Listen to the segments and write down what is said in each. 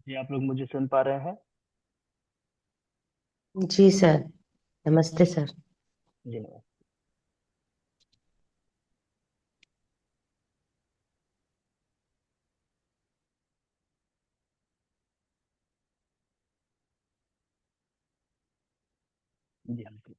जी आप लोग मुझे सुन पा रहे हैं। जी सर। नमस्ते सर। जी नमस्ते। जी हाँ जी।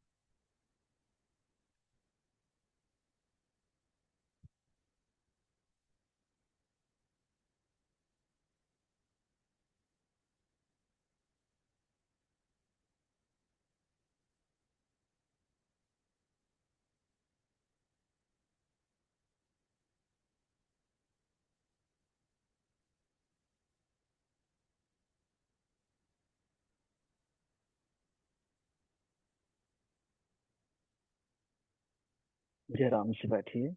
जी आराम से बैठिए।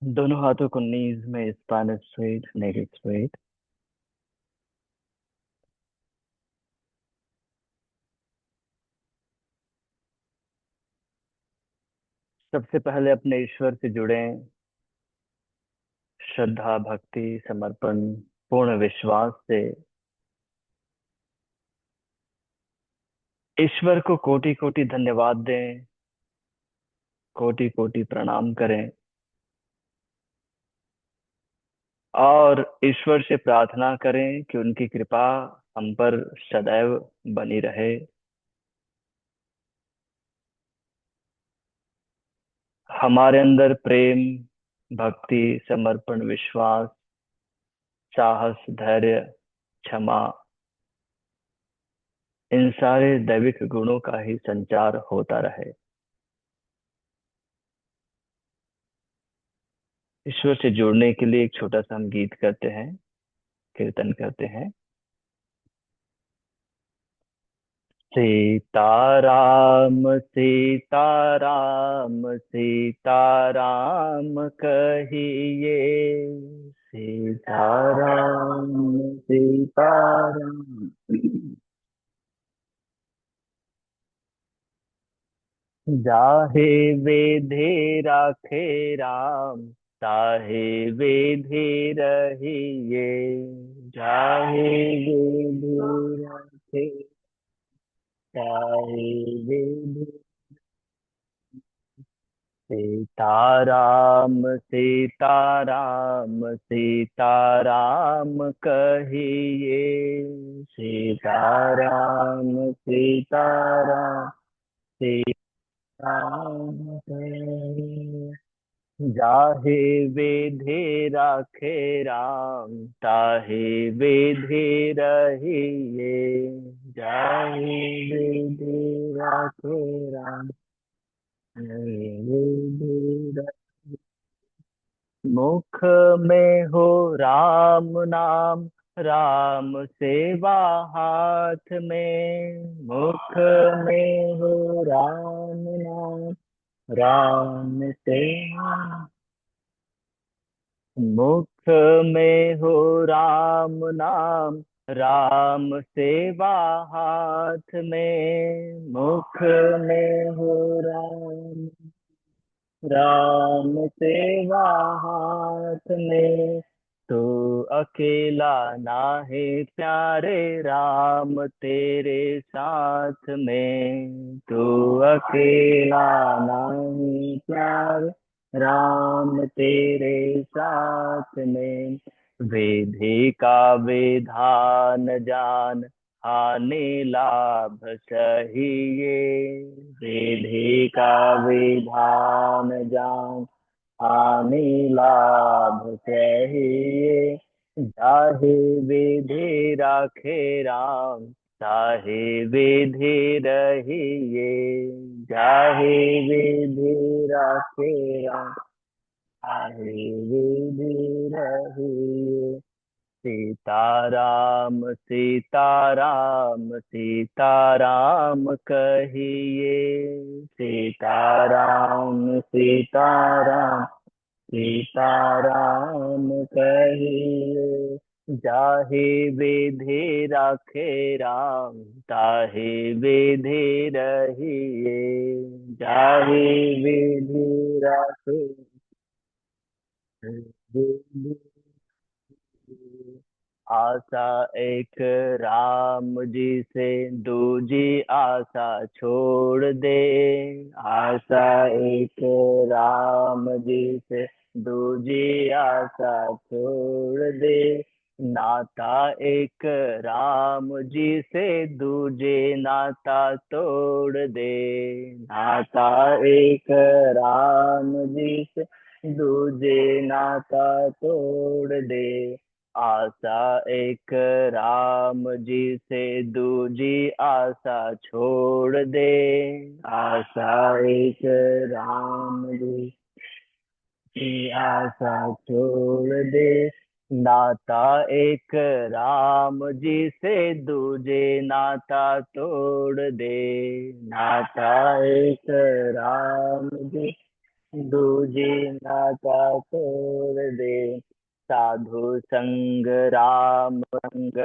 दोनों हाथों को नीज में स्पाइन स्ट्रेट, नेक स्ट्रेट। सबसे पहले अपने ईश्वर से जुड़ें। श्रद्धा, भक्ति, समर्पण, पूर्ण विश्वास से ईश्वर को कोटि कोटि धन्यवाद दें, कोटि कोटि प्रणाम करें और ईश्वर से प्रार्थना करें कि उनकी कृपा हम पर सदैव बनी रहे। हमारे अंदर प्रेम, भक्ति, समर्पण, विश्वास, साहस, धैर्य, क्षमा, इन सारे दैविक गुणों का ही संचार होता रहे। ईश्वर से जुड़ने के लिए एक छोटा सा हम गीत करते हैं, कीर्तन करते हैं। सीताराम सीताराम सीताराम कहिए, सीताराम सीताराम। जाहे वेधे राखे राम, ताहे वेधे रहिए। जाहे वेधे राखे, ताहे वेधे। सीताराम सीताराम सीताराम कहिए, सीताराम सीताराम सीताराम कहिए। जाहे वेधे राखे राम, ताहे वेधे रहिए। जाहे वेधे राखे राम, ताहे वेधे रहिए। मुख में हो राम नाम, राम सेवा हाथ में। मुख में हो राम नाम, राम सेवा। मुख में हो राम नाम, राम सेवा हाथ में। मुख में हो राम, राम सेवा हाथ में। तू अकेला ना है प्यारे, राम तेरे साथ में। तू अकेला ना है प्यारे, राम तेरे साथ में। विधि का विधान जान, हानि लाभ सहिए। विधि का विधान जान, हानि लाभ सहिए। जाहे विधि राखे राम, ताहे विधि रहिए। जाहे विधि राखे राम, ताहे विधि रहिए। सीताराम सीताराम सीताराम कहिए, सीताराम सीताराम सीताराम कहिए। जाहे विधि राखे राम, ताहे विधि रहिए। जाहे विधि राखे, विधि आशा एक राम जी से दूजी आशा छोड़ दे। आशा एक राम जी से दूजी आशा छोड़ दे। नाता एक राम जी से दूजे नाता तोड़ दे। नाता एक राम जी से दूजे नाता तोड़ दे। आशा एक राम जी से दूजी आशा छोड़ दे। आशा एक राम जी की आशा छोड़ दे। नाता एक राम जी से दूजे नाता तोड़ दे। नाता एक राम जी दूजी नाता तोड़ दे। साधु संग राम रंग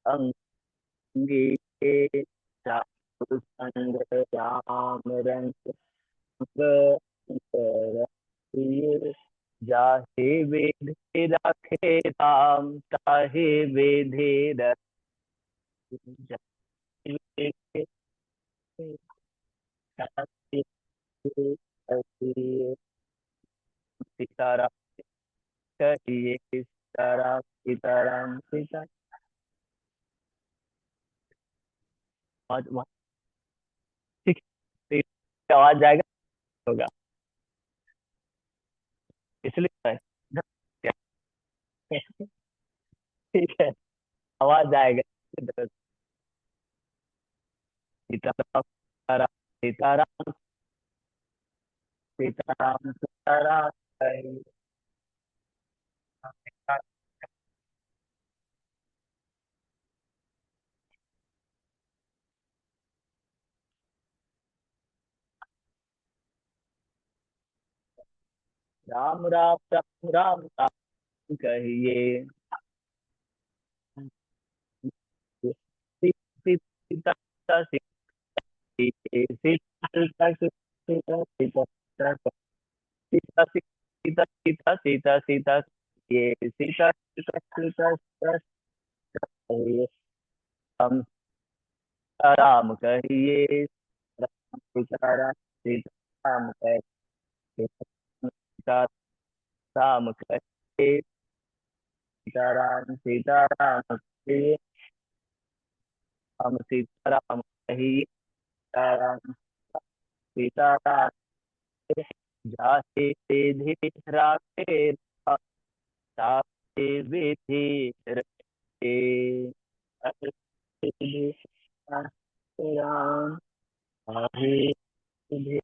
अंगी के। साधु संग राम रंग रंग जाहे वेद रखे राम ताहे वेदे रखे। सीताराम कहिए सीताराम सीताराम सीता। आवाज ठीक ठीक, आवाज जाएगा होगा इसलिए ठीक है। आवाज आएगा। सीताराम सीताराम सीताराम सीताराम सीताराम हरे राम। राम राम राम राम राम कहिए। सीता सीता सीता सीता सीता सीता सीता सीता सीता सीता सीता सीता ये सीता सीता सीता सीता कहिए। हम राम कहिए। राम सीता राम सीता राम कहिए। सीता राम कहिए। सीता राम सीता राम कहिए। हम सीता राम कहिए। सीता राम सीता राम जाहे विधि राखे जाहे विधि रखे। राम आहे विधि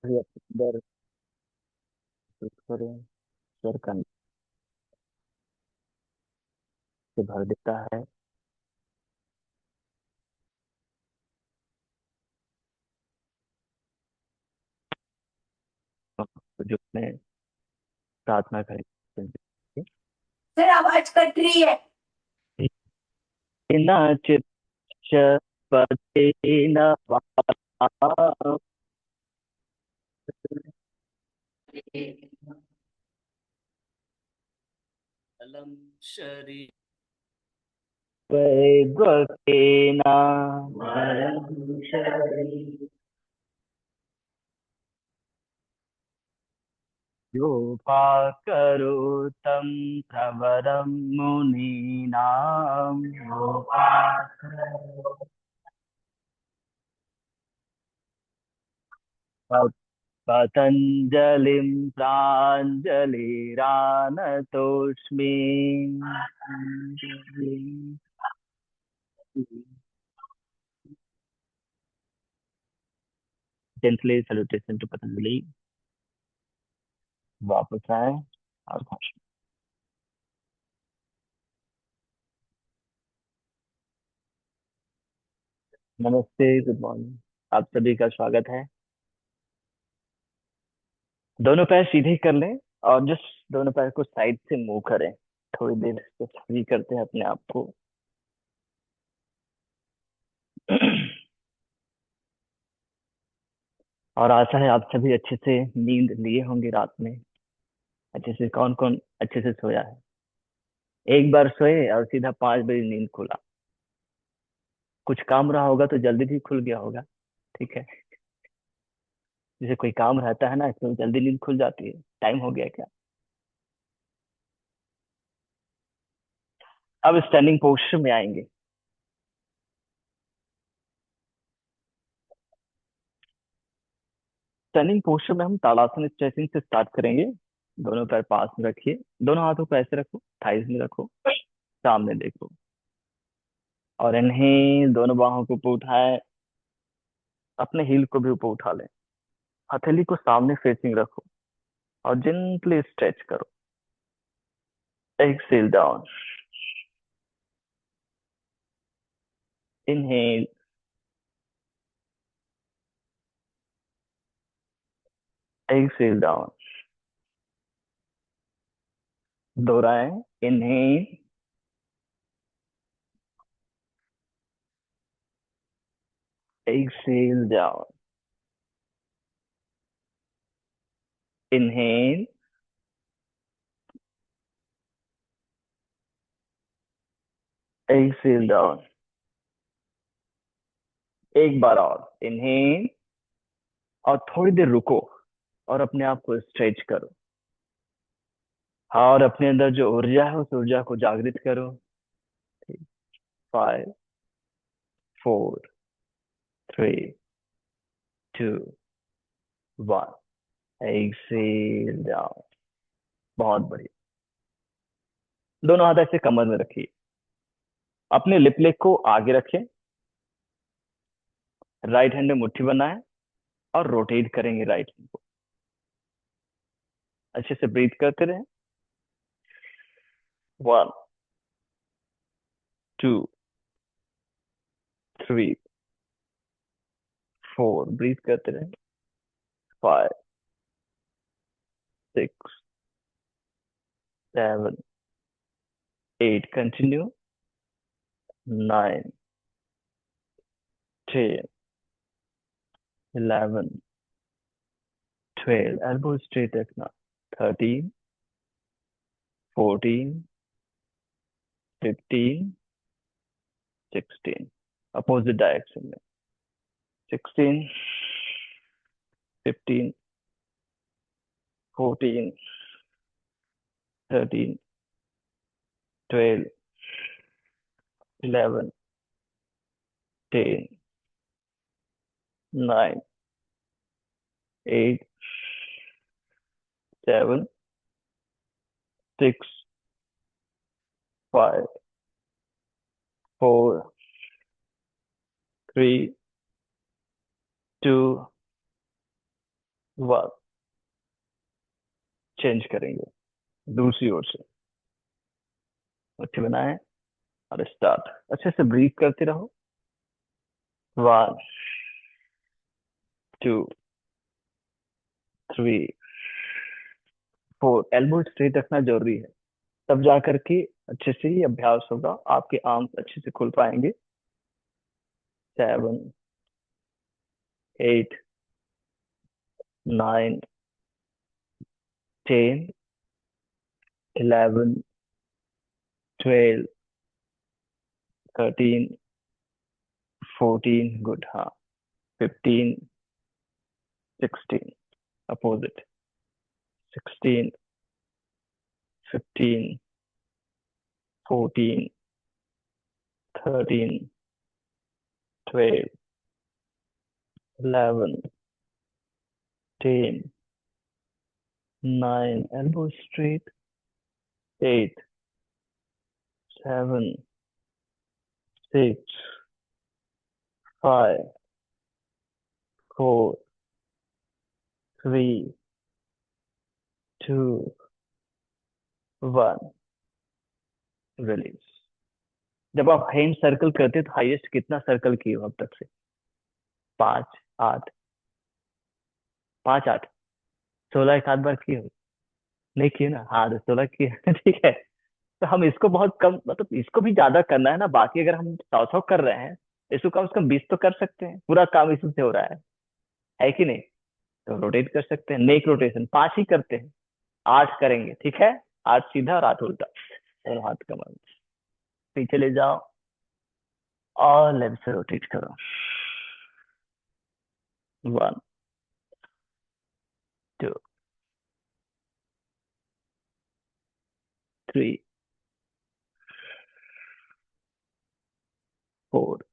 अंदर करें स्वर का से भर देता है। तो जो मैं प्रार्थना करें। सर आवाज कट रही है। नाच पते न अलम शरीर वैगकेना वरं शरीर योपाकरोतं प्रवरं मुनीनां योपाकरो पतञ्जलिं प्राञ्जलिरानतोऽस्मि। Gently salutation to Patanjali। वापस आए और भाषण। नमस्ते, गुड मॉर्निंग। आप सभी का स्वागत है। दोनों पैर सीधे कर लें और जस्ट दोनों पैर को साइड से मूव करें। थोड़ी देर से फ्री करते हैं अपने आप को। और आशा है आप सभी अच्छे से नींद लिए होंगे रात में। अच्छे से कौन कौन अच्छे से सोया है? एक बार सोए और सीधा 5 बजे नींद खुला। कुछ काम रहा होगा तो जल्दी भी खुल गया होगा। ठीक है। जैसे कोई काम रहता है ना तो जल्दी नींद खुल जाती है। टाइम हो गया क्या? अब स्टैंडिंग पोस्चर में आएंगे। स्टैंडिंग पोस्चर में हम ताड़ासन स्ट्रेचिंग से स्टार्ट करेंगे। दोनों पैर पास में रखिए। दोनों हाथों को ऐसे रखो, थाइस में रखो, सामने देखो। और इन्हें दोनों बाहों को ऊपर उठाए, अपने हील को भी ऊपर उठा लें। हथेली को सामने फेसिंग रखो और जेंटली स्ट्रेच करो। Exhale down. Inhale. Exhale down. दोहराएं। Inhale. Exhale down. Inhale. Exhale down. एक बार और इनहेल। और थोड़ी देर रुको और अपने आप को स्ट्रेच करो। हाँ, और अपने अंदर जो ऊर्जा है उस ऊर्जा को जागृत करो। 5 4 3 2 1। Exhale down. बहुत बढ़िया। दोनों हाथ ऐसे कमर में रखिए। अपने लिप लेग को आगे रखें। राइट हैंड में मुट्ठी बनाएं और रोटेट करेंगे राइट हैंड को। अच्छे से ब्रीथ करते रहें। 1 2 3 4। ब्रीथ करते रहें। 5 6 7 8। कंटिन्यू। 9 10 11 12। एल्बो स्ट्रेट रखना। 13 14 15 16। अपोजिट डायरेक्शन में। 14 13 12 11 12 13 14 3 2 1। चेंज करेंगे दूसरी ओर से। मुट्ठी बनाएं और स्टार्ट। अच्छे से ब्रीथ करते रहो। 1 2 3 4। एल्बो स्ट्रेट रखना जरूरी है। तब जा करके अच्छे से ही अभ्यास होगा, आपके आर्म्स अच्छे से खुल पाएंगे। 7 8 9 10 11 12 13 14। गुड, हाँ। 15 16। अपोजिट। 16 15 14 13 12 11 10 9। Elbow straight. 8 7 6 5 4 3 2 1। रिलीज। जब आप हैंड सर्कल करते तो हाईएस्ट कितना सर्कल किए हो अब तक से? 5 8? 5 8? 16 एक आध बार किए हो? नहीं किए ना? हाँ, तो 16 किए। ठीक है। तो हम इसको बहुत कम, मतलब इसको भी ज्यादा करना है ना। बाकी अगर हम 100 100 कर रहे हैं, इसको कम से कम 20 तो कर सकते हैं। पूरा काम इसी से हो रहा है कि नहीं? तो रोटेट कर सकते हैं। नेक रोटेशन 5 ही करते हैं, 8 करेंगे, ठीक है। 8 सीधा और 8 उल्टा, और हाथ कमर में पीछे ले जाओ और लेफ्ट से रोटेट करो। 1, 2, 3, 4,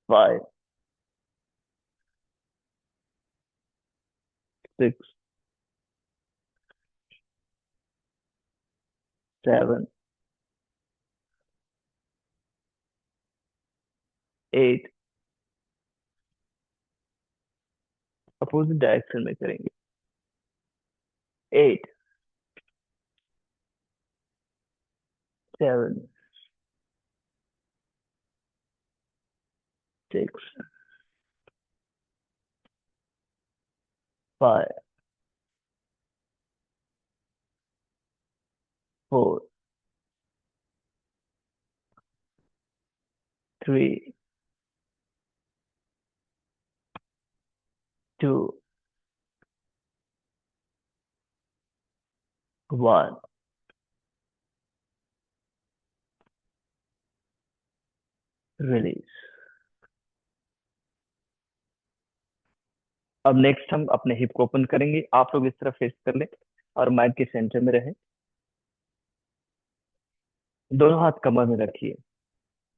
5, 6, 7, 8, अपोजिट डायरेक्शन में करेंगे। 8, 7, 6, 5, 4, 3, 2, 1, रिलीज। अब नेक्स्ट हम अपने हिप को ओपन करेंगे। आप लोग इस तरफ फेस कर ले और माइंड के सेंटर में रहे। दोनों हाथ कमर में रखिए।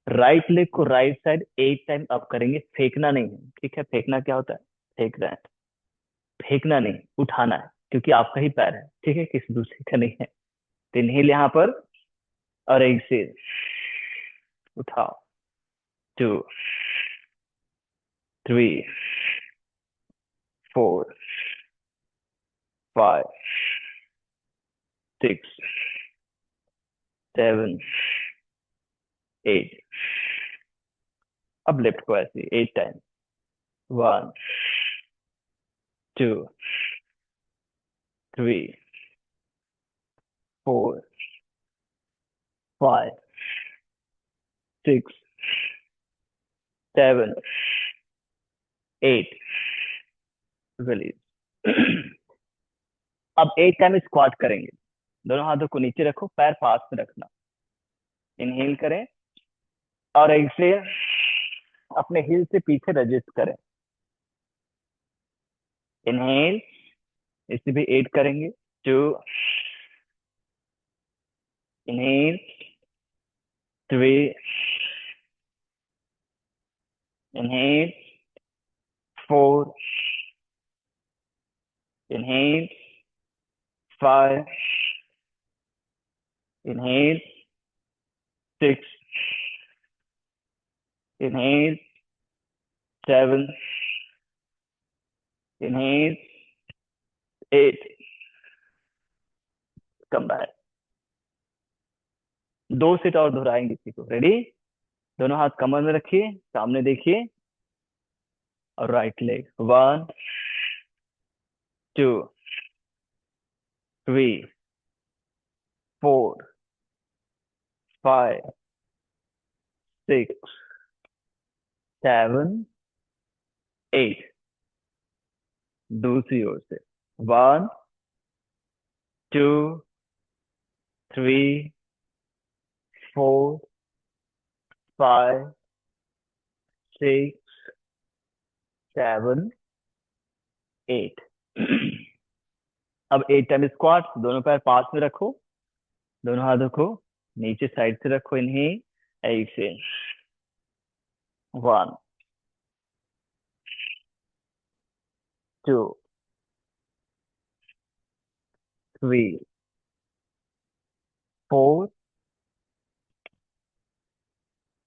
राइट लेग को राइट साइड 8 टाइम अप करेंगे। फेंकना नहीं है, ठीक है। फेंकना क्या होता है? फेंक रहे हैं। फेंकना नहीं, उठाना है, क्योंकि आपका ही पैर है, ठीक है, किसी दूसरे का नहीं है। तो इनहेल यहाँ पर, और एक्सेल उठाओ। 2, 3, 4, 5, 6, 7, 8। अब लेफ्ट को ऐसे 8 टाइम। 1, 2, 3, 4, 5, 6, 7, 8, रिलीज। अब 8 टाइम स्क्वाट करेंगे। दोनों हाथों को नीचे रखो, पैर पास में रखना। इनहेल करें और एक्सेल अपने हिल से पीछे रजिस्ट करें। इनहेल, इसे भी 8 करेंगे। 2, inhale, 3, inhale, 4, inhale, 5, inhale, 6, inhale, 7, inhale, 8, come back. 2 set और दोहराएंगे इसी को। रेडी? दोनों हाथ कमर में रखिए, सामने देखिए, और राइट लेग। 1, 2, 3, 4, 5, 6, 7, 8। दूसरी ओर से। 1, 2, 3, 4, 5, 6, 7, 8। अब 8 टाइम स्क्वाट। दोनों पैर पास में रखो, दोनों हाथों को नीचे साइड से रखो। इन्हें ऐसे। 1, 2, 3, 4,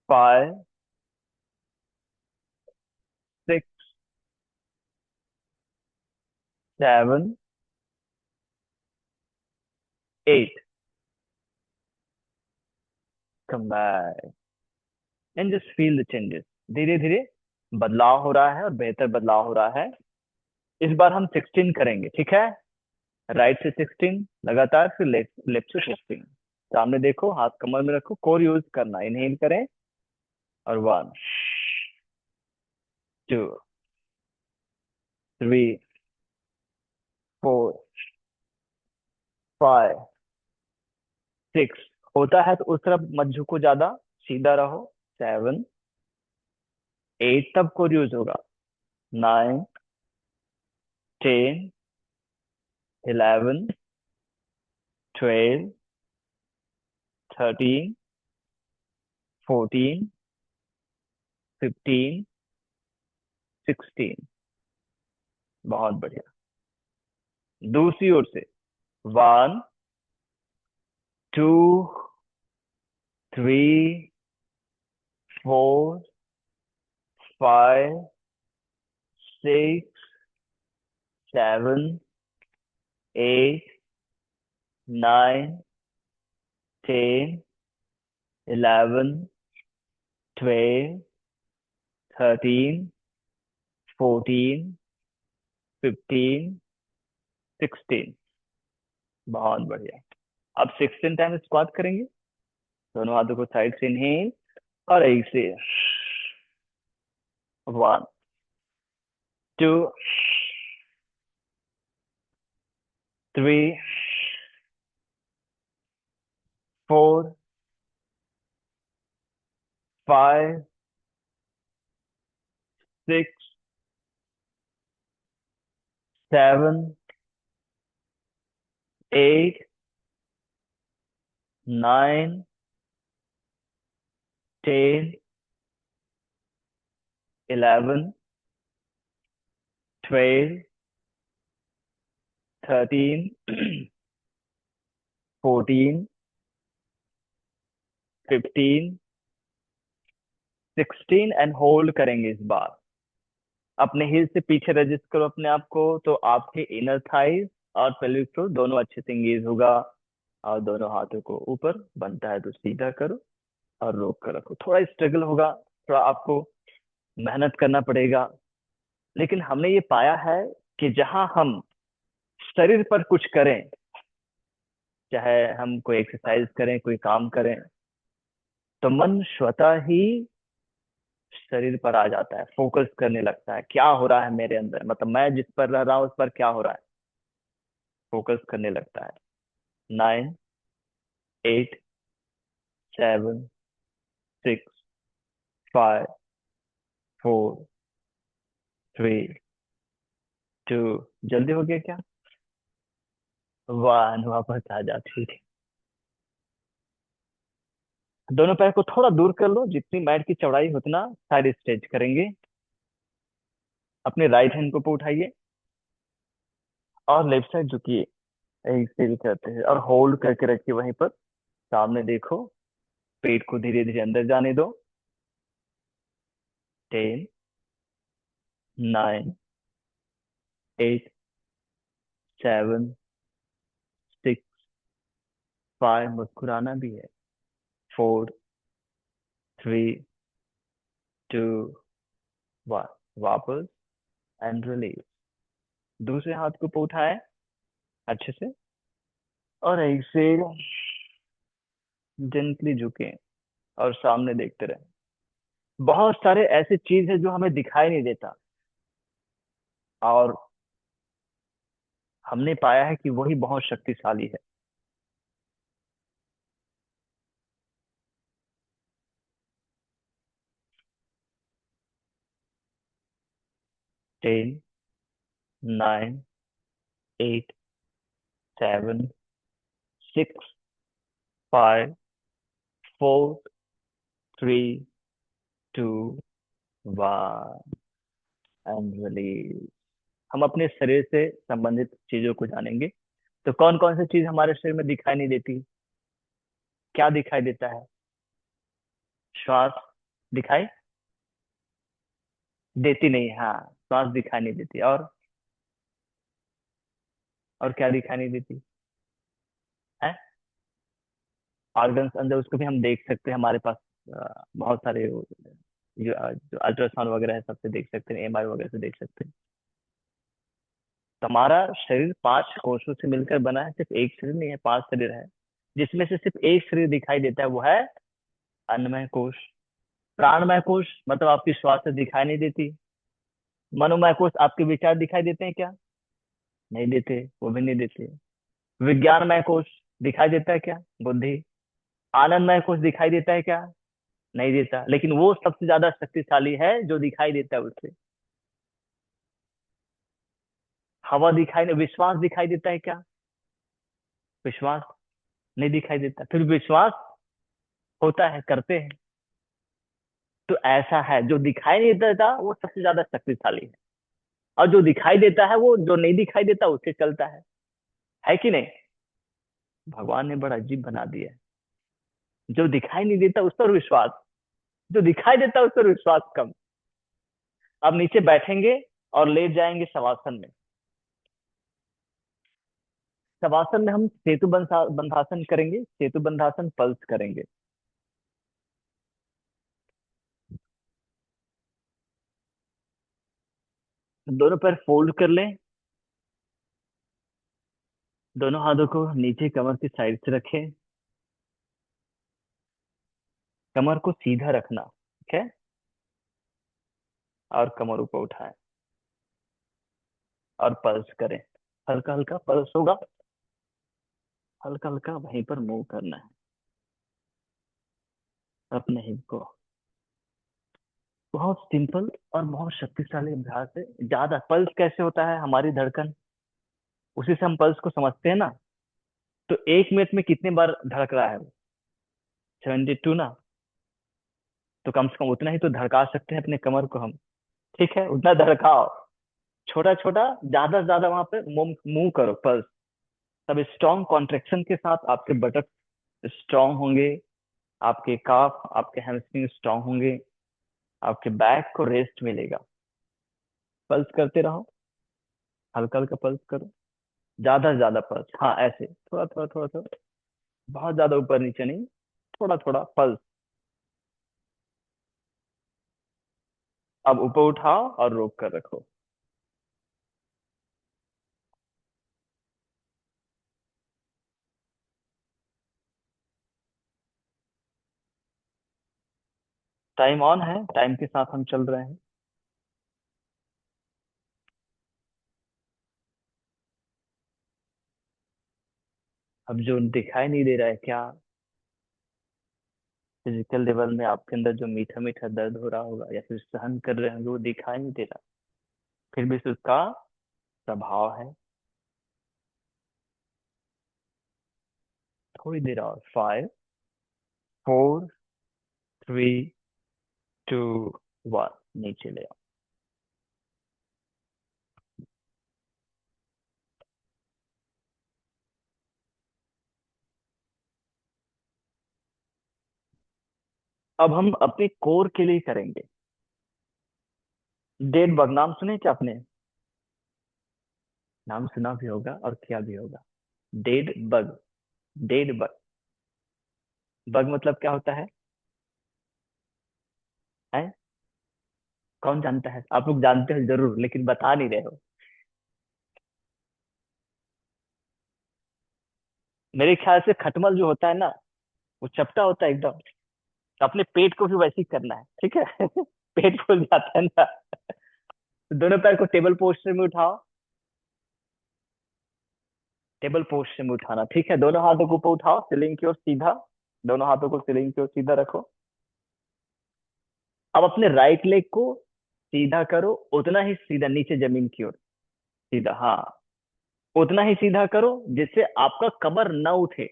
5, 6, 7, 8। Come back and just feel the changes. धीरे धीरे बदलाव हो रहा है, और बेहतर बदलाव हो रहा है। इस बार हम 16 करेंगे, ठीक है। राइट से 16 लगातार, फिर लेफ्ट लेफ्ट से 16। सामने देखो, हाथ कमर में रखो, कोर यूज करना। इनहेल करें और 1, 2, 3, 4, 5, 6। होता है तो उस तरफ मत झुको ज्यादा, सीधा रहो। 7, 8 तब कोड यूज होगा। 9, 10, 11, 12, 13, 14, 15, 16। बहुत बढ़िया। दूसरी ओर से। 1, 2, 3, 4, 5, 6, 7, 8, 9, 10, 11, 12, 13, 14, 15, 16। बहुत बढ़िया। अब 16 टाइम स्क्वाट करेंगे। दोनों हाथों को साइड से इनहेल और एक से। 1, 2, 3, 4, 5, 6, 7, 8, 9, 10, 11, 12, 13, 14, 15, 16 एंड होल्ड करेंगे इस बार। अपने हिल से पीछे रजिस्ट करो अपने आप को, तो आपके इनर थाइज और पेल्विक फ्लोर दोनों अच्छे से इंगेज होगा। और दोनों हाथों को ऊपर, बनता है तो सीधा करो और रोक कर रखो। थोड़ा स्ट्रगल होगा, थोड़ा आपको मेहनत करना पड़ेगा, लेकिन हमने ये पाया है कि जहां हम शरीर पर कुछ करें, चाहे हम कोई एक्सरसाइज करें, कोई काम करें, तो मन स्वतः ही शरीर पर आ जाता है, फोकस करने लगता है क्या हो रहा है मेरे अंदर, मतलब मैं जिस पर रह रहा हूँ उस पर क्या हो रहा है, फोकस करने लगता है। 9, 8, 7, 6, 5, 4, 3, 2। जल्दी हो गया क्या? 1, वापस आ जा। ठीक है। दोनों पैर को थोड़ा दूर कर लो, जितनी मैट की चौड़ाई उतना साइड स्ट्रेच करेंगे। अपने राइट हैंड को ऊपर उठाइए और लेफ्ट साइड झुकिए। एक्सेल करते हैं और होल्ड करके रखिए वहीं पर। सामने देखो। पेट को धीरे धीरे अंदर जाने दो। 10, 9, 8, 7, 6, 5, मुस्कुराना भी है। 4, 3, 2, 1। वापस एंड रिलीज। दूसरे हाथ को ऊपर उठाए अच्छे से और एक्सेल, जेंटली झुके और सामने देखते रहे। बहुत सारे ऐसे चीज है जो हमें दिखाई नहीं देता, और हमने पाया है कि वही बहुत शक्तिशाली है। 10, 9, 8, 7, 6, 5, 4, 3, 2, 1 एंड रिलीज। हम अपने शरीर से संबंधित चीजों को जानेंगे। तो कौन कौन सी चीज हमारे शरीर में दिखाई नहीं देती? क्या दिखाई देता है? श्वास दिखाई देती नहीं, हाँ। श्वास दिखाई नहीं देती। और क्या दिखाई नहीं देती है? ऑर्गन्स अंदर, उसको भी हम देख सकते हैं। हमारे पास बहुत सारे जो अल्ट्रासाउंड वगैरह है, सबसे देख सकते हैं, एमआरआई वगैरह से देख सकते हैं। तो हमारा शरीर 5 कोषों से मिलकर बना है, सिर्फ एक शरीर नहीं है, 5 शरीर है। जिसमें से सिर्फ एक शरीर दिखाई देता है, वो है अन्नमय कोष। प्राणमय कोष मतलब आपकी श्वास से दिखाई नहीं देती। मनोमय कोश आपके विचार दिखाई देते हैं क्या? नहीं देते, वो भी नहीं देते। विज्ञानमय कोश दिखाई देता है क्या? बुद्धि। आनंदमय कोश दिखाई देता है क्या? नहीं देता, लेकिन वो सबसे ज्यादा शक्तिशाली है जो दिखाई देता है उससे। हवा दिखाई नहीं, विश्वास दिखाई देता है क्या? विश्वास नहीं दिखाई देता, फिर विश्वास होता है, करते हैं। तो ऐसा है, जो दिखाई नहीं देता वो सबसे ज्यादा शक्तिशाली है, और जो दिखाई देता है वो जो नहीं दिखाई देता उससे चलता है कि नहीं? भगवान ने बड़ा अजीब बना दिया है। जो दिखाई नहीं देता उस पर विश्वास, जो दिखाई देता उस पर विश्वास कम। अब नीचे बैठेंगे और ले जाएंगे शवासन में। शवासन में हम सेतु बंधासन करेंगे, सेतु बंधासन पल्स करेंगे। दोनों पैर फोल्ड कर लें, दोनों हाथों को नीचे कमर की साइड से रखें। कमर को सीधा रखना, ठीक है? और कमर ऊपर उठाएं और पल्स करें। हल्का हल्का पल्स होगा, हल्का हल्का वहीं पर मूव करना है अपने हिप को। बहुत सिंपल और बहुत शक्तिशाली अभ्यास है। ज्यादा पल्स कैसे होता है? हमारी धड़कन, उसी से हम पल्स को समझते हैं ना। तो 1 मिनट में कितने बार धड़क रहा है वो? 72 ना। तो कम से कम उतना ही तो धड़का सकते हैं अपने कमर को हम। ठीक है, उतना धड़काओ। छोटा छोटा, ज्यादा से ज्यादा वहां पे मूव मूव करो पल्स। तब स्ट्रॉन्ग कॉन्ट्रेक्शन के साथ आपके बटक स्ट्रांग होंगे, आपके काफ, आपके हैमस्ट्रिंग स्ट्रांग होंगे, आपके बैक को रेस्ट मिलेगा। पल्स करते रहो, हल्का हल्का पल्स करो, ज्यादा से ज्यादा पल्स। हाँ ऐसे थोड़ा थोड़ा थोड़ा थोड़ा, बहुत ज्यादा ऊपर नीचे नहीं, थोड़ा थोड़ा पल्स। अब ऊपर उठाओ और रोक कर रखो। टाइम ऑन है, टाइम के साथ हम चल रहे हैं। अब जो दिखाई नहीं दे रहा है क्या, फिजिकल लेवल में आपके अंदर जो मीठा मीठा दर्द हो रहा होगा या फिर सहन कर रहे होंगे, वो दिखाई नहीं दे रहा, फिर भी उसका प्रभाव है। थोड़ी देर और, 5 4 3 2 1, नीचे ले आओ। अब हम अपने कोर के लिए करेंगे। डेड बग नाम सुने क्या आपने? नाम सुना भी होगा और किया भी होगा। Dead bug, dead bug. Bug मतलब क्या होता है? कौन जानता है? आप लोग जानते हो जरूर, लेकिन बता नहीं रहे हो। मेरे ख्याल से खटमल जो होता है ना, वो चपटा होता है एकदम। तो अपने पेट को भी वैसे ही करना है, ठीक है? पेट फूल जाता है ना। तो दोनों पैर को टेबल पोस्चर में उठाओ, टेबल पोस्चर में उठाना, ठीक है? दोनों हाथों को ऊपर उठाओ, सीलिंग की ओर सीधा। दोनों हाथों को सीलिंग की ओर सीधा रखो। अब अपने राइट लेग को सीधा करो, उतना ही सीधा नीचे जमीन की ओर, सीधा, हाँ। उतना ही सीधा करो जिससे आपका कमर न उठे।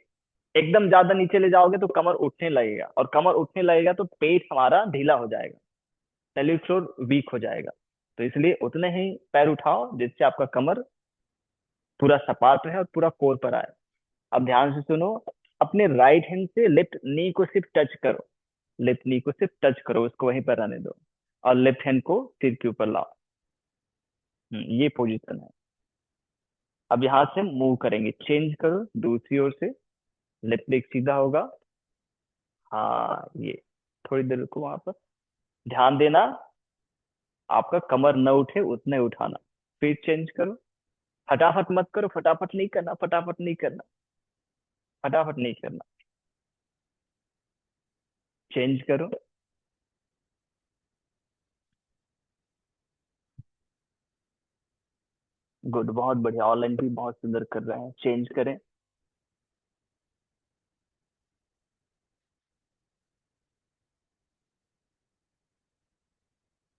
एकदम ज्यादा नीचे ले जाओगे तो कमर उठने लगेगा, और कमर उठने लगेगा तो पेट हमारा ढीला हो जाएगा, पेल्विक फ्लोर वीक हो जाएगा। तो इसलिए उतने ही पैर उठाओ जिससे आपका कमर पूरा सपाट है और पूरा कोर पर आए। अब ध्यान से सुनो। अपने राइट हैंड से लेफ्ट नी को सिर्फ टच करो, लेफ्ट नी को सिर्फ टच करो, उसको वहीं पर रहने दो। और लेफ्ट हैंड को सिर के ऊपर लाओ। ये पोजीशन है। अब यहाँ से मूव करेंगे, चेंज करो दूसरी ओर से। लेफ्ट लेग सीधा होगा, हाँ ये। थोड़ी देर रुको वहां पर, ध्यान देना आपका कमर न उठे, उतने उठाना। फिर चेंज करो। फटाफट मत करो, फटाफट नहीं करना, फटाफट नहीं करना, फटाफट नहीं करना। चेंज करो। गुड, बहुत बढ़िया। ऑनलाइन भी बहुत सुंदर कर रहे हैं। चेंज करें।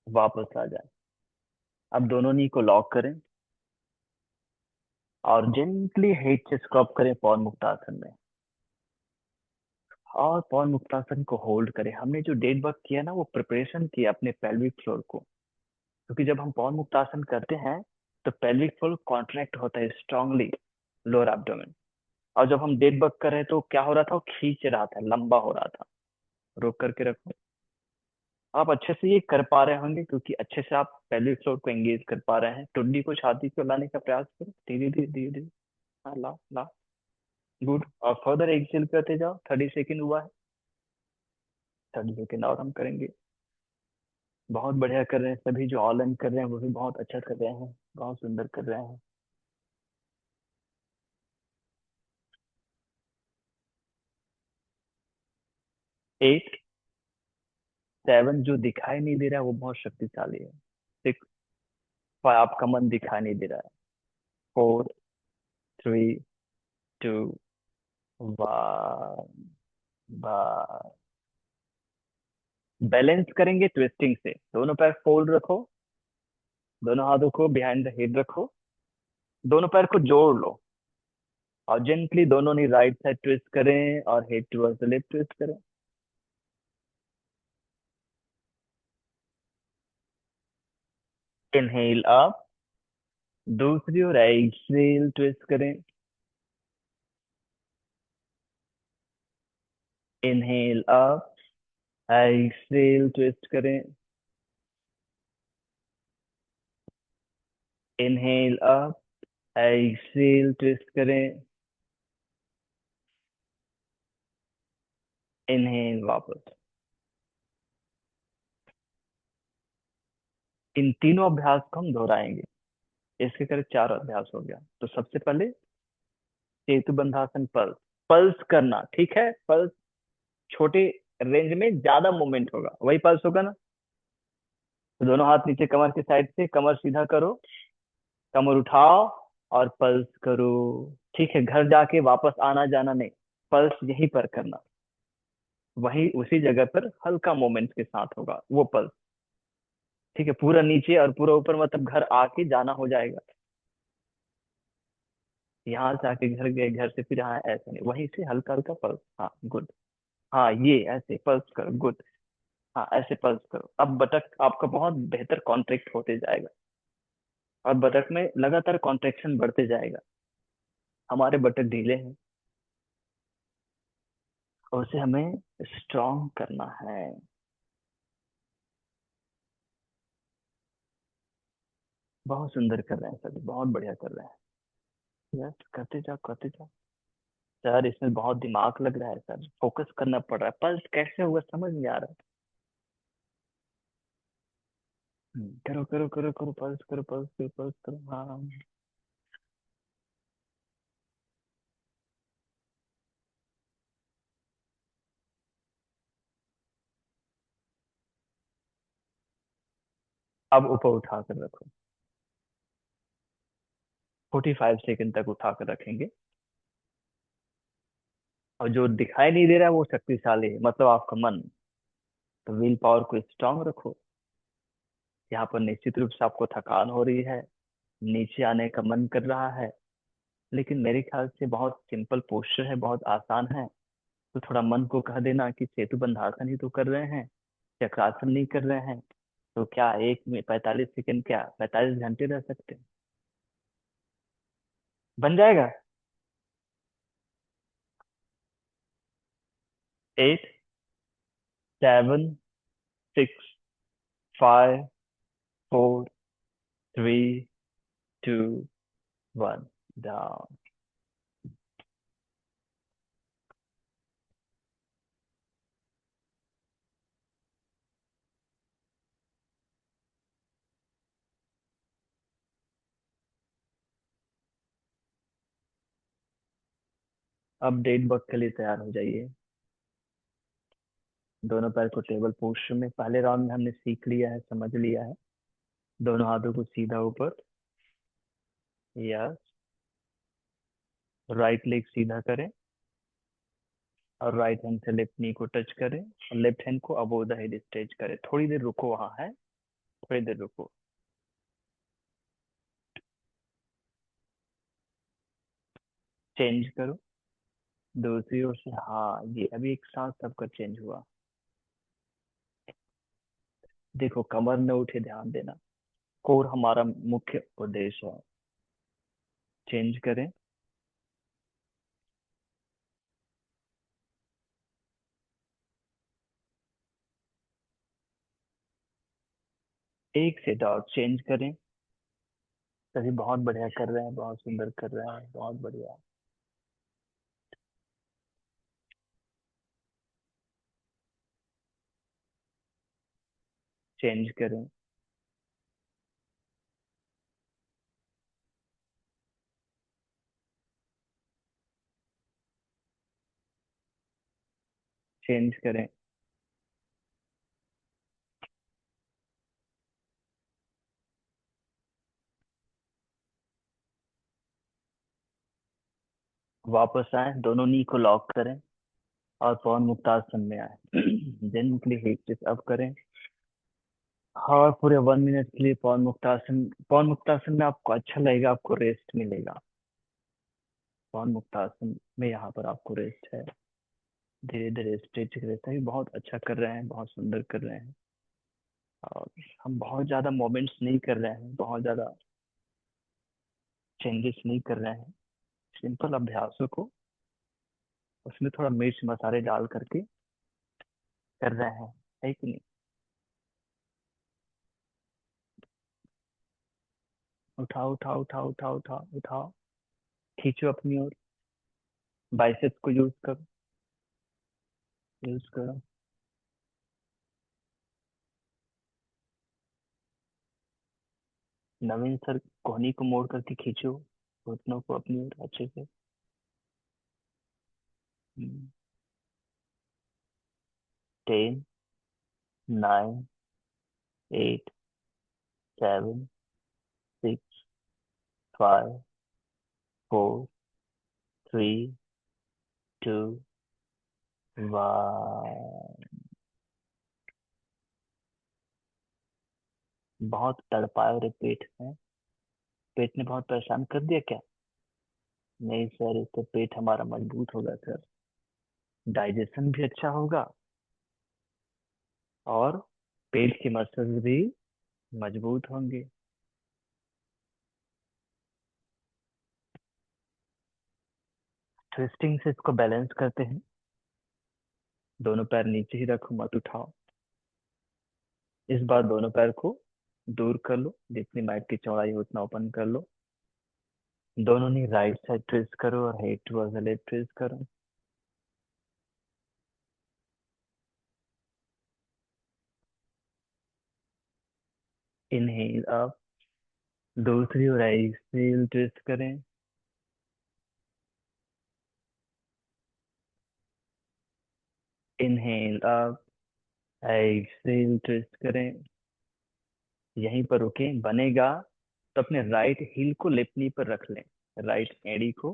वापस आ जाए। अब दोनों नी को लॉक करें और जेंटली हेड से स्क्रब करें पवन मुक्तासन में। और पवन मुक्तासन को होल्ड करें। हमने जो डेड वर्क किया ना, वो प्रिपरेशन किया अपने पेल्विक फ्लोर को। क्योंकि जब हम पवन मुक्तासन करते हैं तो पेल्विक फ्लोर कॉन्ट्रैक्ट होता है स्ट्रांगली, लोअर एब्डोमेन। और जब हम डेड वर्क कर रहे हैं तो क्या हो रहा था, वो खींच रहा था, लंबा हो रहा था। रोक करके रखो। आप अच्छे से ये कर पा रहे होंगे क्योंकि अच्छे से आप पेल्विक फ्लोर को एंगेज कर पा रहे हैं। टुंडी को छाती को लाने का प्रयास करो, धीरे धीरे धीरे धीरे। हाँ, ला ला। गुड। और फर्दर एक्सेल करते जाओ। 30 सेकेंड हुआ है। 30 सेकेंड और हम करेंगे। बहुत बढ़िया कर रहे हैं। सभी जो ऑनलाइन कर रहे हैं वो भी बहुत अच्छा कर रहे हैं, बहुत सुंदर कर रहे हैं। 8, 7 जो दिखाई नहीं दे रहा है वो बहुत शक्तिशाली है। 6, 5 आपका मन दिखाई नहीं दे रहा है। 4, 3, 2, 1। बस। बैलेंस करेंगे ट्विस्टिंग से। दोनों पैर फोल्ड रखो। दोनों हाथों को बिहाइंड द हेड रखो। दोनों पैर को जोड़ लो। और जेंटली दोनों नी राइट साइड ट्विस्ट करें और head towards the left twist करें। Inhale up. दूसरी ओर एक्सेल ट्विस्ट करें। Inhale up. एक्सेल ट्विस्ट करें। Inhale up. एक्सेल ट्विस्ट करें। इनहेल वापस। इन तीनों अभ्यास को हम दोहराएंगे। इसके करीब 4 अभ्यास हो गया। तो सबसे पहले सेतु बंधासन पल्स। पल्स करना, ठीक है। पल्स छोटे रेंज में ज्यादा मूवमेंट होगा, वही पल्स होगा ना। तो दोनों हाथ नीचे कमर के साइड से, कमर सीधा करो। कमर उठाओ और पल्स करो। ठीक है, घर जाके वापस आना जाना नहीं। पल्स यहीं पर करना। वही उसी जगह पर हल्का मोमेंट के साथ होगा वो पल्स। ठीक है, पूरा नीचे और पूरा ऊपर मतलब घर आके जाना हो जाएगा। यहाँ से आके घर गए, घर से फिर यहाँ, ऐसे नहीं, वहीं से हल्का हल्का पल्स। हाँ, गुड। हाँ, ये ऐसे पल्स करो। गुड। हाँ, ऐसे पल्स करो। अब बटक आपका बहुत बेहतर कॉन्ट्रैक्ट होते जाएगा। और बटक में लगातार कॉन्ट्रेक्शन बढ़ते जाएगा। हमारे बटक ढीले हैं और उसे हमें स्ट्रॉन्ग करना है। बहुत सुंदर कर रहे हैं सभी, बहुत बढ़िया कर रहे हैं। यस, करते जाओ करते जाओ। सर इसमें बहुत दिमाग लग रहा है सर, फोकस करना पड़ रहा है। पल्स कैसे होगा समझ नहीं आ रहा। करो करो करो करो, पल्स करो पल्स करो पल्स करो। हाँ। अब ऊपर उठा कर रखो। 45 सेकंड तक उठा कर रखेंगे। और जो दिखाई नहीं दे रहा है वो शक्तिशाली है, मतलब आपका मन। तो विल पावर को स्ट्रांग रखो। यहाँ पर निश्चित रूप से आपको थकान हो रही है, नीचे आने का मन कर रहा है। लेकिन मेरे ख्याल से बहुत सिंपल पोस्चर है, बहुत आसान है। तो थोड़ा मन को कह देना कि सेतु बंधासन ही तो कर रहे हैं, चक्रासन नहीं कर रहे हैं। तो क्या एक में 45 सेकंड, क्या 45 घंटे रह सकते हैं? बन जाएगा। 8, 7, 6, 5, 4, 3, 2, 1। डाउन। अब डेड बग के लिए तैयार हो जाइए। दोनों पैर को टेबल पोस्चर में, पहले राउंड में हमने सीख लिया है, समझ लिया है। दोनों हाथों को सीधा ऊपर। यस। राइट लेग सीधा करें और राइट हैंड से लेफ्ट नी को टच करें और लेफ्ट हैंड को अबोव द हेड स्ट्रेच करें। थोड़ी देर रुको वहां है, थोड़ी देर रुको। चेंज करो दूसरी ओर से। हाँ, ये अभी एक साथ सबका चेंज हुआ। देखो कमर न उठे, ध्यान देना। कोर हमारा मुख्य उद्देश्य है। चेंज करें। एक सेट और चेंज करें। सभी बहुत बढ़िया कर रहे हैं, बहुत सुंदर कर रहे हैं, बहुत बढ़िया। चेंज करें। चेंज करें। वापस आए, दोनों नी को लॉक करें और पवन मुक्तासन में आए। जन्म के लिए हिप अप करें और पूरे 1 मिनट के लिए पवन मुक्तासन। पवन मुक्तासन में आपको अच्छा लगेगा, आपको रेस्ट मिलेगा। पवन मुक्तासन में यहाँ पर आपको रेस्ट है। धीरे धीरे स्ट्रेच करें। सभी बहुत अच्छा कर रहे हैं, बहुत सुंदर कर रहे हैं। और हम बहुत ज्यादा मोमेंट्स नहीं कर रहे हैं, बहुत ज्यादा चेंजेस नहीं कर रहे हैं। सिंपल अभ्यासों को उसमें थोड़ा मिर्च मसाले डाल करके कर रहे हैं, है कि नहीं। उठाओ उठाओ उठाओ उठाओ उठाओ उठाओ। खींचो अपनी ओर। बाइसेप्स को यूज करो, यूज करो। नवीन सर, कोहनी को मोड़ करके खींचो घुटनों को अपनी ओर अच्छे से। 10, 9, 8, 7, 6, 5, 4, 3, 2, 1। बहुत तड़पाए रे पेट में। पेट ने बहुत परेशान कर दिया क्या? नहीं सर, इससे पेट हमारा मजबूत होगा सर। डाइजेशन भी अच्छा होगा और पेट के मसल्स भी मजबूत होंगे। ट्विस्टिंग से इसको बैलेंस करते हैं। दोनों पैर नीचे ही रखो, मत उठाओ। इस बार दोनों पैर को दूर कर लो, जितनी मैट की चौड़ाई हो उतना ओपन कर लो। दोनों नी राइट साइड ट्विस्ट करो और head towards the left twist करो। Inhale up. दूसरी ओर एक्सहेल ट्विस्ट करें। इनहेल अप, एक्सहेल ट्विस्ट करें। यहीं पर रुके, बनेगा तो अपने राइट हील को लेफ्ट नी पर रख लें, राइट एड़ी को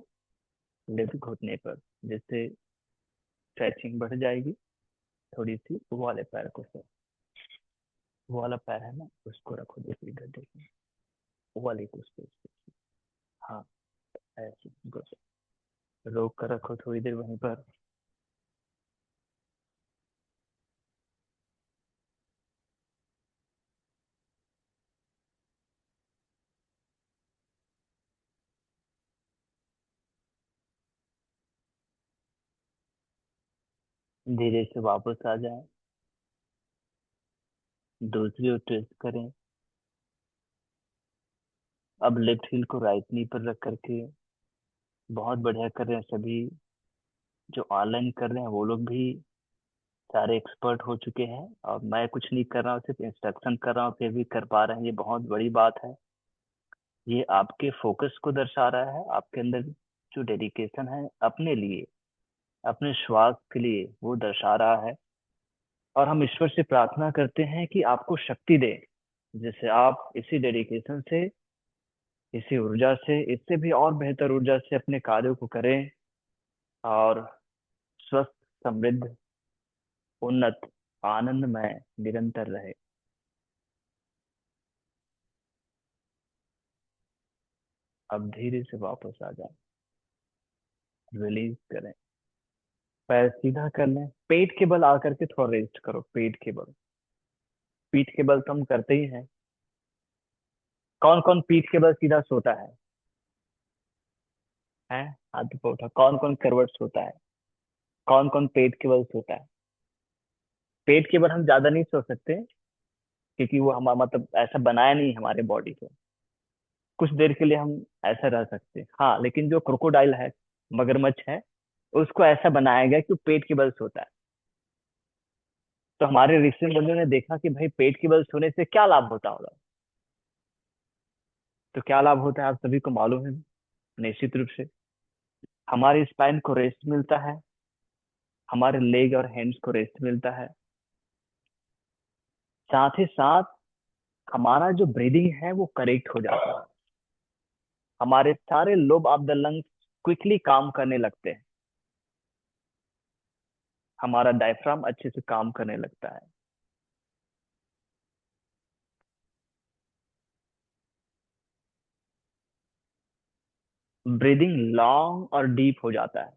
लेफ्ट घुटने पर, जिससे स्ट्रेचिंग बढ़ जाएगी थोड़ी सी। वो वाले पैर को सर, वो वाला पैर है ना, उसको रखो, देखिए इधर देखिए, वो वाले को उस पे। हाँ, ऐसे गुड। रोक कर रखो थोड़ी देर वहीं पर। धीरे से वापस आ जाए। दूसरी ओर ट्विस्ट करें। अब लेफ्ट हील को राइट नी पर रख करके बहुत बढ़िया कर रहे हैं सभी। जो ऑनलाइन कर रहे हैं वो लोग भी सारे एक्सपर्ट हो चुके हैं, और मैं कुछ नहीं कर रहा हूँ, सिर्फ इंस्ट्रक्शन कर रहा हूँ, फिर भी कर पा रहे हैं, ये बहुत बड़ी बात है। ये आपके फोकस को दर्शा रहा है, आपके अंदर जो डेडिकेशन है अपने लिए, अपने श्वास के लिए, वो दर्शा रहा है। और हम ईश्वर से प्रार्थना करते हैं कि आपको शक्ति दे, जिससे आप इसी डेडिकेशन से इसी ऊर्जा से, इससे भी और बेहतर ऊर्जा से अपने कार्यों को करें और स्वस्थ, समृद्ध, उन्नत, आनंदमय निरंतर रहे। अब धीरे से वापस आ जाए, रिलीज करें। पैर सीधा कर लें, पेट के बल आकर के थोड़ा रेस्ट करो, पेट के बल। पीठ के बल तो हम करते ही हैं। कौन कौन पीठ के बल सीधा सोता है? हाथ को उठा, कौन कौन करवट सोता है? कौन कौन पेट के बल सोता है? पेट के बल हम ज्यादा नहीं सो सकते, क्योंकि वो हमारा मतलब ऐसा बनाया नहीं हमारे बॉडी को। कुछ देर के लिए हम ऐसा रह सकते हैं, हाँ, लेकिन जो क्रोकोडाइल है, मगरमच्छ है, उसको ऐसा बनाया गया कि वो पेट के बल सोता है। तो हमारे ऋषि मुनियों ने देखा कि भाई पेट के बल सोने से क्या लाभ होता होगा। तो क्या लाभ होता है आप सभी को मालूम है, निश्चित रूप से। हमारे स्पाइन को रेस्ट मिलता है, हमारे लेग और हैंड्स को रेस्ट मिलता है। साथ ही साथ हमारा जो ब्रीदिंग है वो करेक्ट हो जाता है। हमारे सारे lobe of the lungs quickly काम करने लगते हैं। हमारा डायफ्राम अच्छे से काम करने लगता है। ब्रीदिंग लॉन्ग और डीप हो जाता है।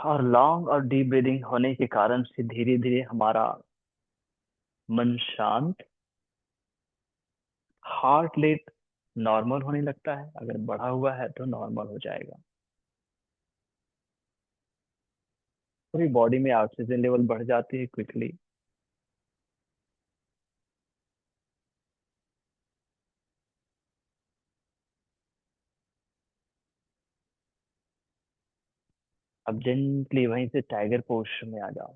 और लॉन्ग और डीप ब्रीदिंग होने के कारण से धीरे धीरे हमारा मन शांत, हार्ट रेट नॉर्मल होने लगता है। अगर बढ़ा हुआ है तो नॉर्मल हो जाएगा। पूरी बॉडी में ऑक्सीजन लेवल बढ़ जाती है क्विकली। अब जेंटली वहीं से टाइगर पोज में आ जाओ।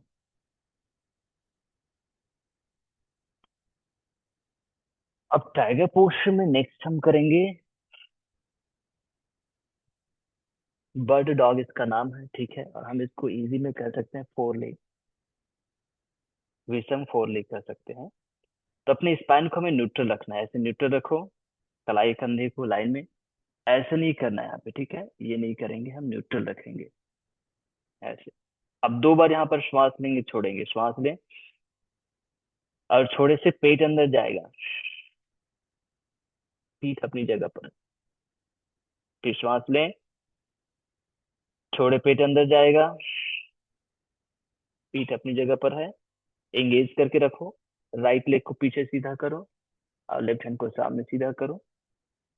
अब टाइगर पोज में नेक्स्ट हम करेंगे, बर्ड डॉग इसका नाम है, ठीक है, और हम इसको इजी में कह सकते हैं फोर लेग, विषम फोर लेग कह सकते हैं। तो अपने स्पाइन को हमें न्यूट्रल रखना है, ऐसे न्यूट्रल रखो, कलाई कंधे को लाइन में। ऐसे नहीं करना है यहाँ पे, ठीक है, ये नहीं करेंगे, हम न्यूट्रल रखेंगे ऐसे। अब दो बार यहाँ पर श्वास लेंगे, छोड़ेंगे, श्वास लें, और छोड़े से पेट अंदर जाएगा, पीठ अपनी जगह पर। फिर श्वास लें, छोड़े, पेट अंदर जाएगा, पीठ अपनी जगह पर है। एंगेज करके रखो, राइट लेग को पीछे सीधा करो, और लेफ्ट हैंड को सामने सीधा करो,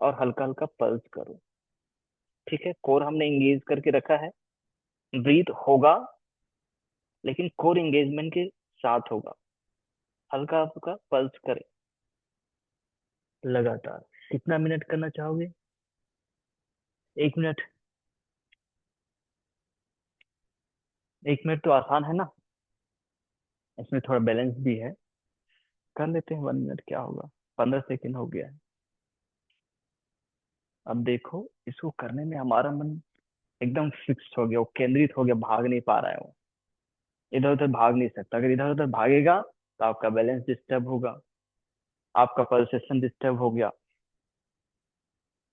और हल्का हल्का पल्स करो। ठीक है, कोर हमने एंगेज करके रखा है। ब्रीथ होगा, लेकिन कोर एंगेजमेंट के साथ होगा। हल्का हल्का पल्स करें लगातार। कितना मिनट करना चाहोगे? 1 मिनट? 1 मिनट तो आसान है ना, इसमें थोड़ा बैलेंस भी है। कर लेते हैं 1 मिनट, क्या होगा। 15 सेकेंड हो गया है। अब देखो, इसको करने में हमारा मन एकदम फिक्स हो गया, वो केंद्रित हो गया, भाग नहीं पा रहा है वो। इधर उधर भाग नहीं सकता। अगर इधर उधर भागेगा तो आपका बैलेंस डिस्टर्ब होगा, आपका पल्सेशन डिस्टर्ब हो गया।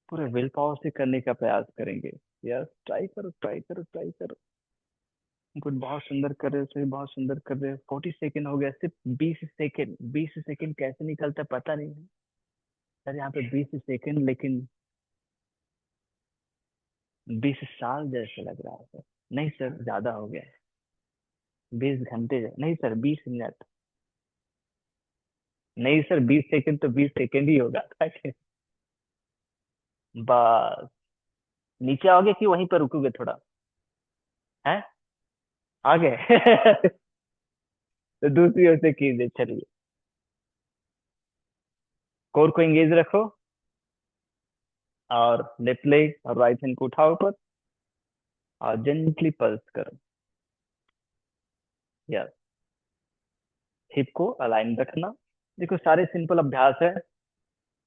पूरे विल पावर से करने का प्रयास करेंगे। यस, ट्राई करो, ट्राई करो, ट्राई करो। गुड, बहुत सुंदर कर रहे हो सही, बहुत सुंदर कर रहे हो। 40 सेकेंड हो गया, सिर्फ 20 सेकेंड। 20 सेकेंड कैसे निकलता है पता नहीं है सर, यहाँ पे 20 सेकेंड, लेकिन 20 साल जैसे लग रहा है सर। नहीं सर, ज्यादा हो गया है। 20 घंटे नहीं सर, 20 मिनट। नहीं सर, 20 सेकेंड तो 20 सेकेंड ही होगा। बस। नीचे आओगे कि वहीं पर रुकोगे थोड़ा? है, आ गए? तो दूसरी ओर से कीजिए, चलिए। कोर को एंगेज रखो, और लेफ्ट लेग और राइट हैंड को उठाओ ऊपर, और जेंटली पल्स करो। यस, हिप को अलाइन रखना। देखो, सारे सिंपल अभ्यास है,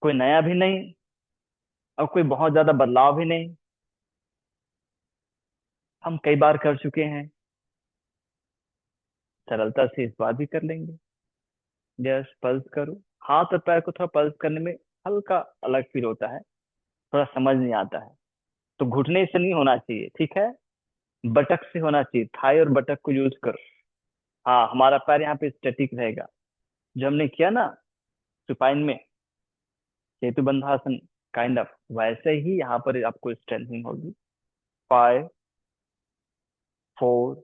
कोई नया भी नहीं और कोई बहुत ज्यादा बदलाव भी नहीं। हम कई बार कर चुके हैं, सरलता से इस बार भी कर लेंगे। यस, पल्स करो, हाथ और पैर को थोड़ा पल्स करने में हल्का अलग फील होता है, थोड़ा समझ नहीं आता है। तो घुटने से नहीं होना चाहिए, ठीक है। बटक से होना चाहिए, थाई और बटक को यूज करो। हाँ, हमारा पैर यहाँ पे स्टैटिक रहेगा, जो हमने किया ना सुपाइन में, सेतु बंधासन, काइंड ऑफ वैसे ही यहाँ पर आपको स्ट्रेंथनिंग होगी। 5, 4,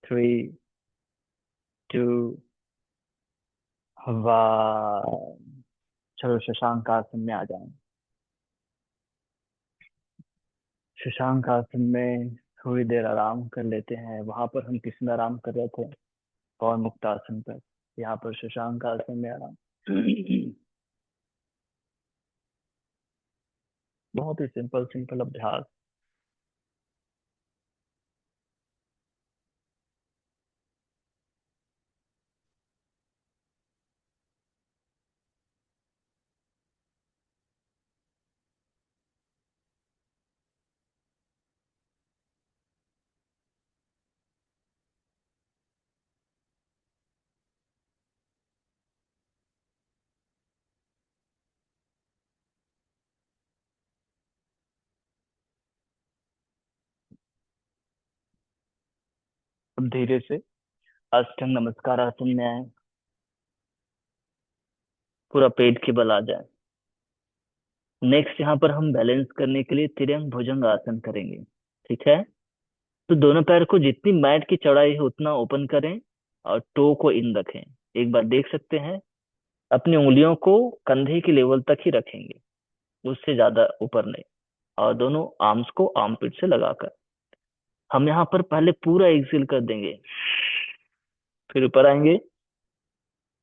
3, 2, 1। चलो शशांक आसन में आ जाएं। शशांक आसन में थोड़ी देर आराम कर लेते हैं। वहां पर हम किस में आराम कर रहे थे? और मुक्त आसन पर। यहाँ पर शशांक आसन में आराम। बहुत ही सिंपल सिंपल अभ्यास। अब धीरे से अष्टांग नमस्कार आसन में आए। पूरा पेट के बल आ जाए। नेक्स्ट यहाँ पर हम बैलेंस करने के लिए तिरंग भुजंग आसन करेंगे, ठीक है। तो दोनों पैर को जितनी मैट की चौड़ाई है उतना ओपन करें और टो को इन रखें। एक बार देख सकते हैं, अपनी उंगलियों को कंधे की लेवल तक ही रखेंगे, उससे ज्यादा ऊपर नहीं। और दोनों आर्म्स को आर्मपिट से लगाकर हम यहाँ पर पहले पूरा एक्सेल कर देंगे, फिर ऊपर आएंगे,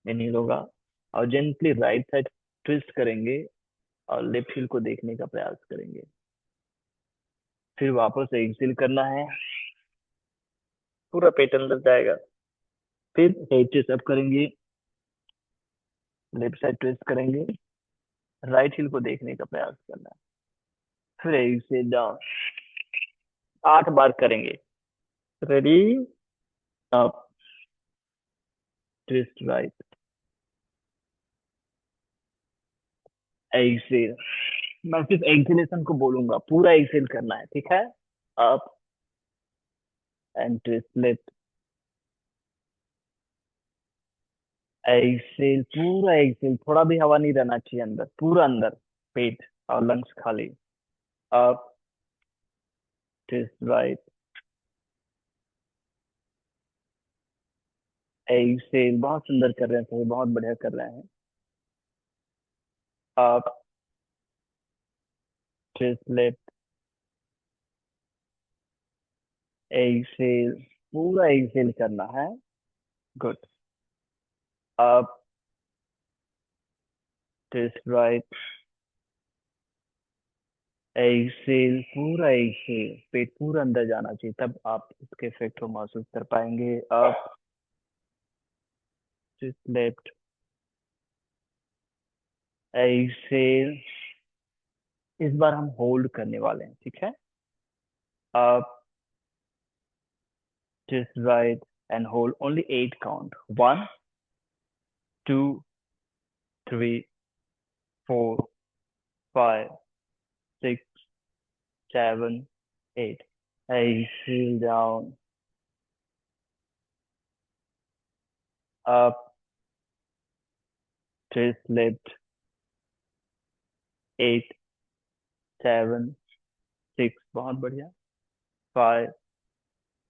इनहेल होगा, और जेंटली राइट साइड ट्विस्ट करेंगे और लेफ्ट हील को देखने का प्रयास करेंगे। फिर वापस एक्सेल करना है, पूरा पेट अंदर जाएगा। फिर हेड ट्विस्ट अप करेंगे, लेफ्ट साइड ट्विस्ट करेंगे, राइट हील को देखने का प्रयास करना है। फिर एक्सेल डाउन, 8 बार करेंगे। Ready, up, twist right, exhale. मैं सिर्फ एक्सेलेशन को बोलूंगा, पूरा एक्सेल करना है, ठीक है। Up and twist left, exhale, पूरा एक्सेल, थोड़ा भी हवा नहीं रहना चाहिए अंदर, पूरा अंदर पेट और लंग्स खाली। Up, twist right, exhale. बहुत सुंदर कर रहे हैं सभी, बहुत बढ़िया कर रहे हैं। अप, ट्विस्ट लेफ्ट, एक्सेल, पूरा एक्सेल करना है। Good. Up, twist right, exhale, पूरा एक्सेल, पेट पूरा अंदर जाना चाहिए, तब आप इसके इफेक्ट को महसूस कर पाएंगे। Up, twist left, exhale. इस बार हम होल्ड करने वाले हैं, ठीक है। Up, twist right and hold only 8 count. 1, 2, 3, 4, 5, 6, 7, 8। Exhale down, up, twist left, 8, 7, 6, बहुत बढ़िया। 5,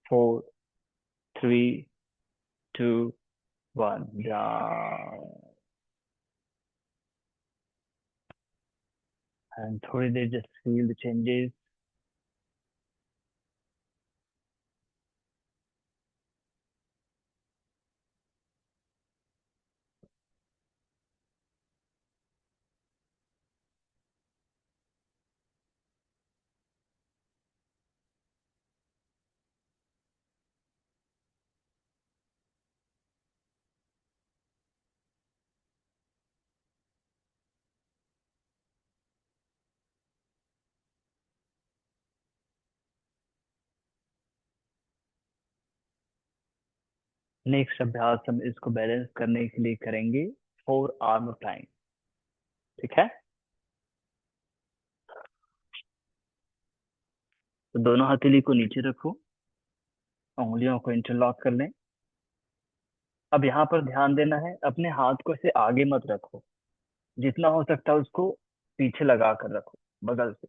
4, 3, 2, 1, डाउन। एंड थोड़ी देर just feel the changes. Next अभ्यास हम इसको बैलेंस करने के लिए करेंगे फोर आर्म टाइम। ठीक है। तो दोनों हथेली को नीचे रखो, उंगलियों को इंटरलॉक कर लें। अब यहाँ पर ध्यान देना है, अपने हाथ को ऐसे आगे मत रखो, जितना हो सकता है उसको पीछे लगा कर रखो, बगल से।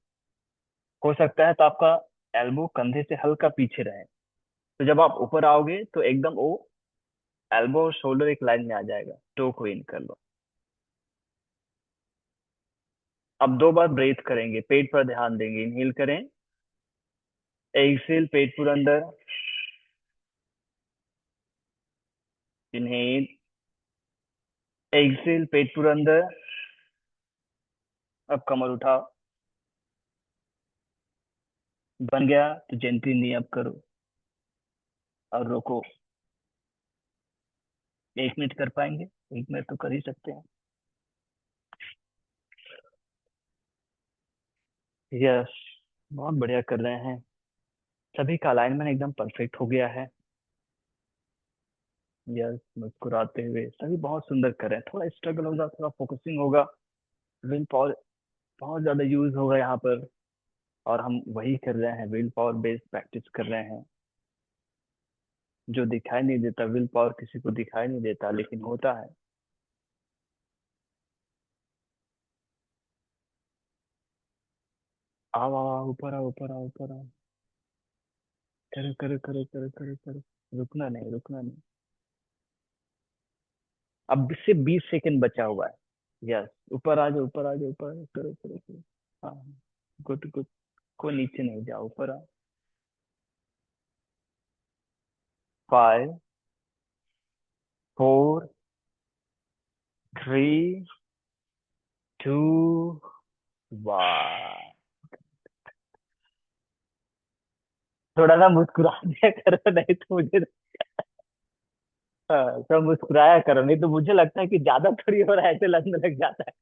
हो सकता है तो आपका एल्बो कंधे से हल्का पीछे रहे। तो जब आप ऊपर आओगे तो एकदम वो एल्बो और शोल्डर एक लाइन में आ जाएगा। टो को इन कर लो। अब 2 बार ब्रेथ करेंगे, पेट पर ध्यान देंगे। इनहेल करें, एक्सेल, पेट पूरा अंदर। इनहेल, एक्सेल, पेट पूरा अंदर। अब कमर उठाओ। बन गया तो जेंटली नी अप करो और रोको। 1 मिनट कर पाएंगे? 1 मिनट तो कर ही सकते हैं। यस, बहुत बढ़िया कर रहे हैं। सभी का अलाइनमेंट एकदम परफेक्ट हो गया है। यस, मुस्कुराते हुए सभी बहुत सुंदर कर रहे हैं। थोड़ा स्ट्रगल होगा, थोड़ा फोकसिंग होगा, विल पावर बहुत ज्यादा यूज होगा यहाँ पर। और हम वही कर रहे हैं, विल पावर बेस्ड प्रैक्टिस कर रहे हैं। जो दिखाई नहीं देता, विल पावर किसी को दिखाई नहीं देता, लेकिन होता है। आओ आओ आओ, ऊपर आओ, ऊपर आओ, ऊपर आओ। करो करो करो करो करो करो। रुकना नहीं, रुकना नहीं। अब से 20 सेकंड बचा हुआ है। यस, ऊपर आ जाओ, ऊपर आ जाओ, ऊपर आ जाओ, करो करो करो। हाँ, गुड गुड। कोई नीचे नहीं, जाओ ऊपर आओ। 5, 4, 3, 2, 1। थोड़ा ना मुस्कुरा दिया करो, नहीं तो मुझे थोड़ा मुस्कुराया करो, नहीं तो मुझे लगता है कि ज्यादा थोड़ी हो रहा है, ऐसे लगने लग जाता है।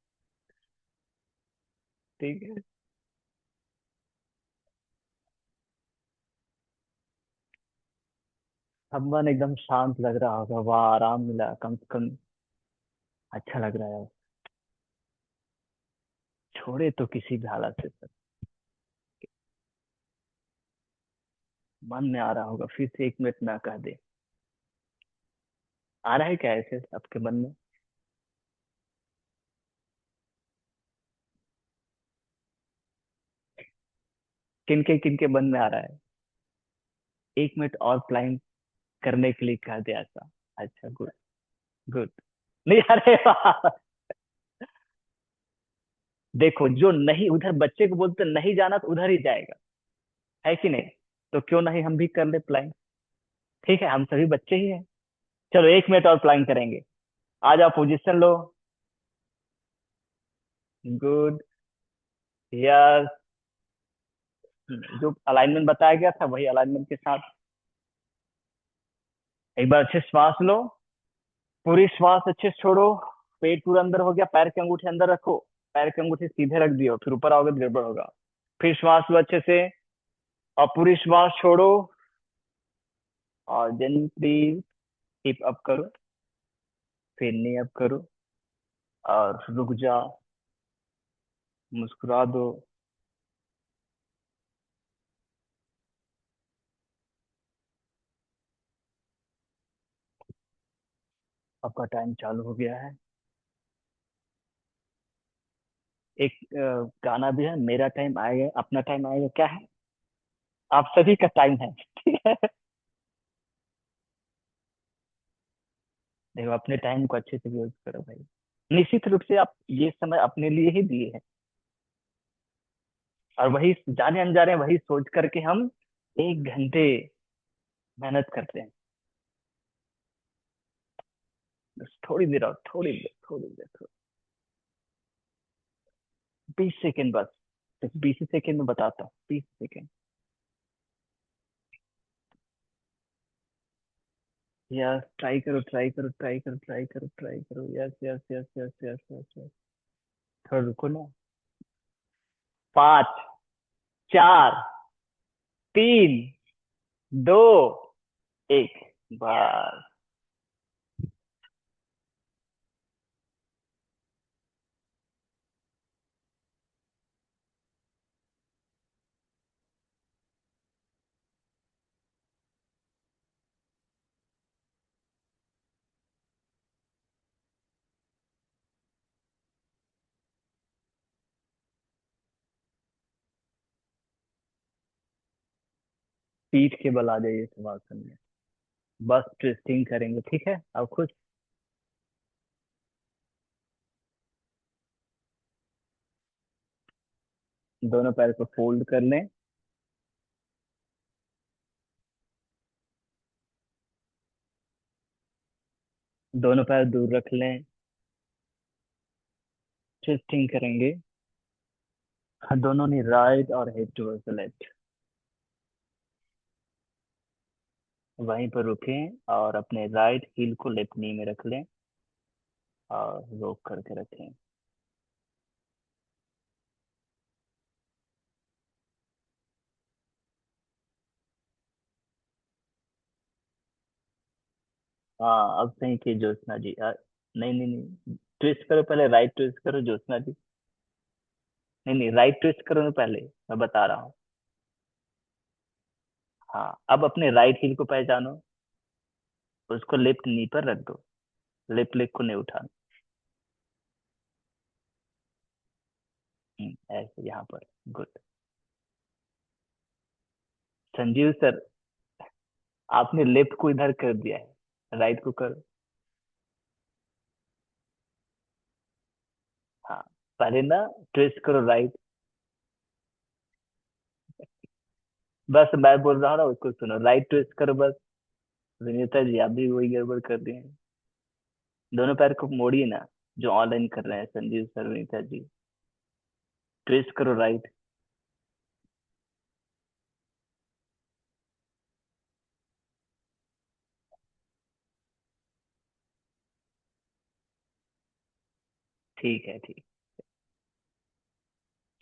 ठीक है। अब मन एकदम शांत लग रहा होगा, वाह आराम मिला कम से कम। अच्छा लग रहा है। छोड़े तो किसी भी हालत से सर। मन में आ रहा होगा, फिर से 1 मिनट ना कह दे। आ रहा है क्या ऐसे आपके मन में? किन के मन में आ रहा है? 1 मिनट और प्लान करने के लिए कह दे ऐसा। अच्छा, गुड गुड। नहीं, अरे वाह। देखो, जो नहीं उधर बच्चे को बोलते नहीं जाना तो उधर ही जाएगा, है कि नहीं? तो क्यों नहीं हम भी कर ले प्लान? ठीक है, हम सभी बच्चे ही हैं। चलो 1 मिनट और प्लान करेंगे। आ जाओ, पोजीशन लो। गुड। यस। जो अलाइनमेंट बताया गया था वही अलाइनमेंट के साथ एक बार अच्छे श्वास लो। पूरी श्वास अच्छे से छोड़ो। पेट पूरा अंदर हो गया, पैर के अंगूठे अंदर रखो। पैर के अंगूठे सीधे रख दियो, फिर ऊपर आओगे तो गड़बड़ होगा। फिर श्वास लो अच्छे से, और पूरी श्वास छोड़ो। और जेंटली कीप अप करो, फिर नी अप करो, और रुक जा, मुस्कुरा दो। आपका टाइम चालू हो गया है। एक गाना भी है, मेरा टाइम आएगा अपना टाइम आएगा, क्या है? आप सभी का टाइम है। ठीक है। देखो, अपने टाइम को अच्छे से यूज करो भाई। निश्चित रूप से आप ये समय अपने लिए ही दिए हैं। और वही जाने अनजाने वही सोच करके हम 1 घंटे मेहनत करते हैं। बस थोड़ी देर और, थोड़ी देर, थोड़ी देर, 20 सेकेंड बस। सिर्फ 20 सेकेंड में बताता हूँ, 20 सेकेंड। यस, ट्राई करो, ट्राई करो, ट्राई करो, ट्राई करो, ट्राई करो। Yes yes yes yes yes yes yes. थोड़ा रुको ना। 5, 4, 3, 2, 1। बस। पीठ के बल आ जाइए शवासन में। बस ट्विस्टिंग करेंगे, ठीक है? अब खुश। दोनों पैर को फोल्ड कर लें। दोनों पैर दूर रख लें। ट्विस्टिंग करेंगे। दोनों ने राइट और हेड टुवर्ड्स द लेफ्ट। वहीं पर रुकें और अपने राइट हील को लेफ्ट नी में रख लें और रोक करके रखें। हाँ, अब सही की ज्योत्सना जी। नहीं नहीं नहीं, ट्विस्ट करो पहले, राइट ट्विस्ट करो ज्योत्सना जी। नहीं नहीं, राइट ट्विस्ट करो ना पहले, मैं बता रहा हूँ। हाँ, अब अपने राइट हील को पहचानो। उसको लेफ्ट नी पर रख दो। लेफ्ट लेग को नहीं उठाना। ऐसे यहाँ पर। गुड। संजीव सर, आपने लेफ्ट को इधर कर दिया है, राइट को करो। हाँ, पहले ना ट्विस्ट करो राइट। बस मैं बोल रहा हूँ ना, उसको सुनो, राइट ट्विस्ट करो बस। विनीता जी, आप भी वही गड़बड़ कर दिए हैं। दोनों पैर को मोड़िए ना, जो ऑनलाइन कर रहे हैं संजीव सर, विनीता जी। ट्विस्ट करो राइट। ठीक है, ठीक।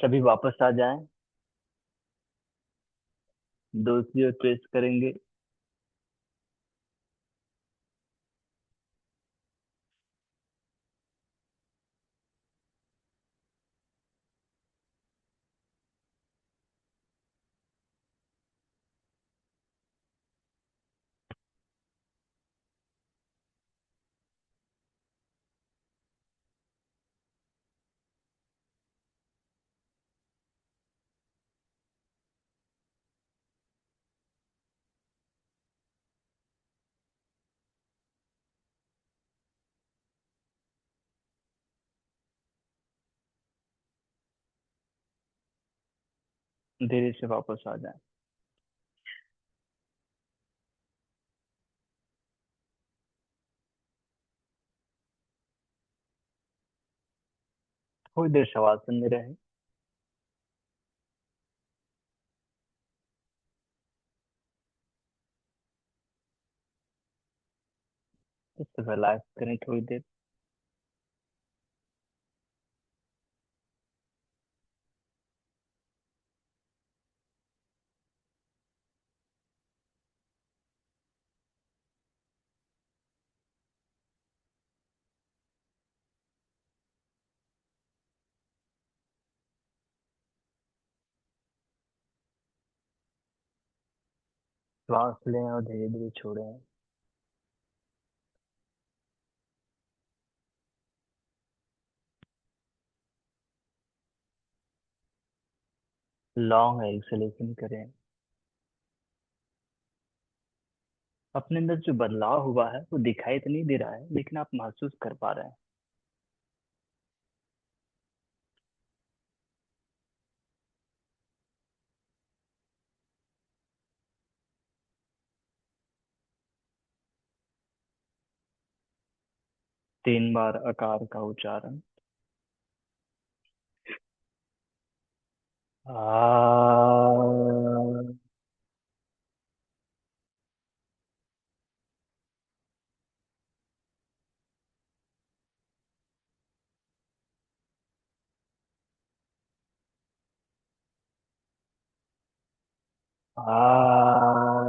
सभी वापस आ जाएं। दूसरी ओर ट्विस्ट करेंगे। धीरे से वापस आ जाएं। थोड़ी देर शवासन में रहे। इससे रिलैक्स करें थोड़ी देर। श्वास लें और धीरे धीरे छोड़ें। लॉन्ग एक्सलेशन करें। अपने अंदर जो बदलाव हुआ है वो दिखाई तो नहीं दे रहा है, लेकिन आप महसूस कर पा रहे हैं। 3 बार आकार का उच्चारण। आ। आ।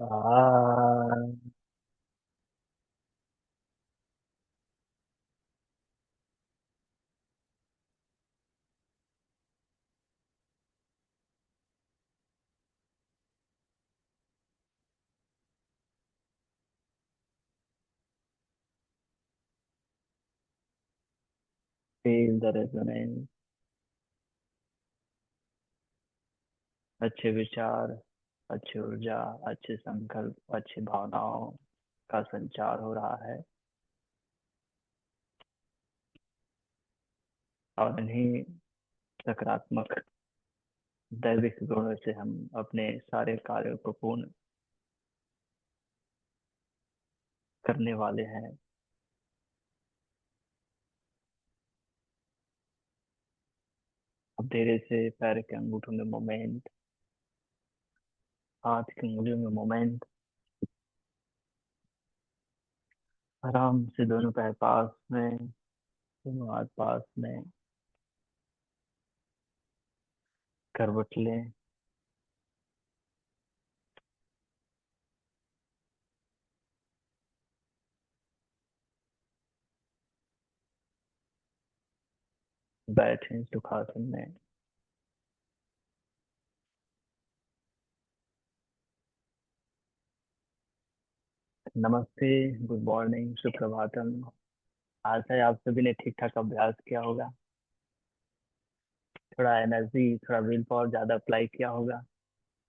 आ। Feel the resonance. अच्छे विचार, अच्छी ऊर्जा, अच्छे संकल्प, अच्छी भावनाओं का संचार हो रहा है। और इन्हीं सकारात्मक दैविक गुणों से हम अपने सारे कार्यों को पूर्ण करने वाले हैं। अब धीरे से पैर के अंगूठों में मोमेंट, हाथ की उंगलियों में मोमेंट, आराम से दोनों पैर पास में, दोनों हाथ पास में, करवट लें। बैठें सुखासन में। नमस्ते, गुड मॉर्निंग, सुप्रभातम। आशा है आप सभी ने ठीक ठाक अभ्यास किया होगा। थोड़ा एनर्जी, थोड़ा विल पावर ज्यादा अप्लाई किया होगा।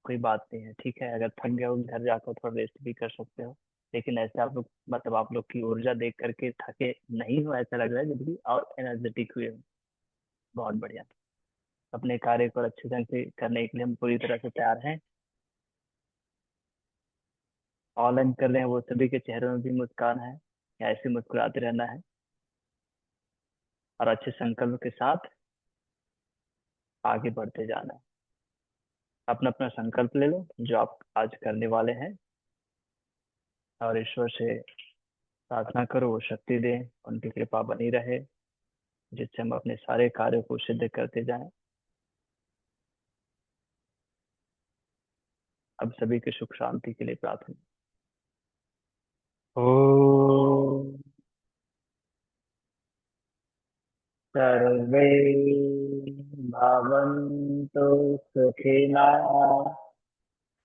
कोई बात नहीं है, ठीक है। अगर थक गए हो घर जाकर थोड़ा रेस्ट भी कर सकते हो। लेकिन ऐसे आप लोग, मतलब आप लोग की ऊर्जा देख करके थके नहीं हो ऐसा लग रहा है, जबकि और एनर्जेटिक हुए हो। बहुत बढ़िया। अपने कार्य को अच्छे ढंग से करने के लिए हम पूरी तरह से तैयार हैं। ऑनलाइन कर रहे हैं वो सभी के चेहरों में भी मुस्कान है, या ऐसे मुस्कुराते रहना है और अच्छे संकल्प के साथ आगे बढ़ते जाना है। अपना अपना संकल्प ले लो जो आप आज करने वाले हैं, और ईश्वर से प्रार्थना करो वो शक्ति दे, उनकी कृपा बनी रहे, जिससे हम अपने सारे कार्यों को सिद्ध करते जाएं। अब सभी की सुख शांति के लिए प्रार्थना। ओम सर्वे भवन्तु सुखिनः,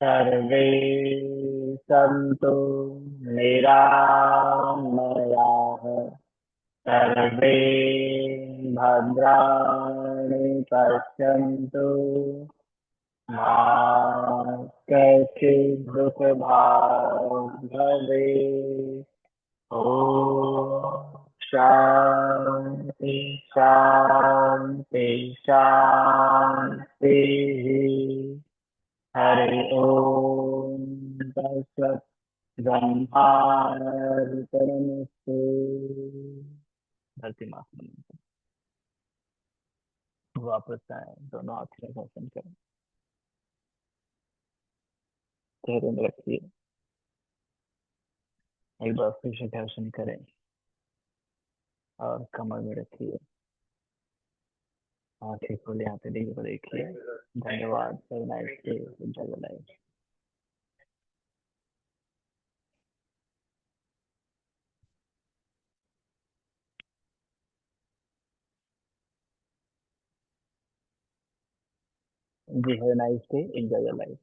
सर्वे सन्तु निरामयाः, सर्वे भद्राणि पश्यन्तु, मा कश्चित् दुःखभाग् भवेत्। ओम शांति शांति शांति। हरि ओम तत्सत्। ब्रह्मार्पणमस्तु। धरती माता नमः। वापस आए, दोनों हाथ में घर्षण करें, चेहरे में रखिए। एक बार फिर से घर्षण करें और कमर में रखिए। आंखें खोले, यहाँ पे देखिए। धन्यवाद। Nice day. Enjoy life. जी, have nice day, enjoy your life.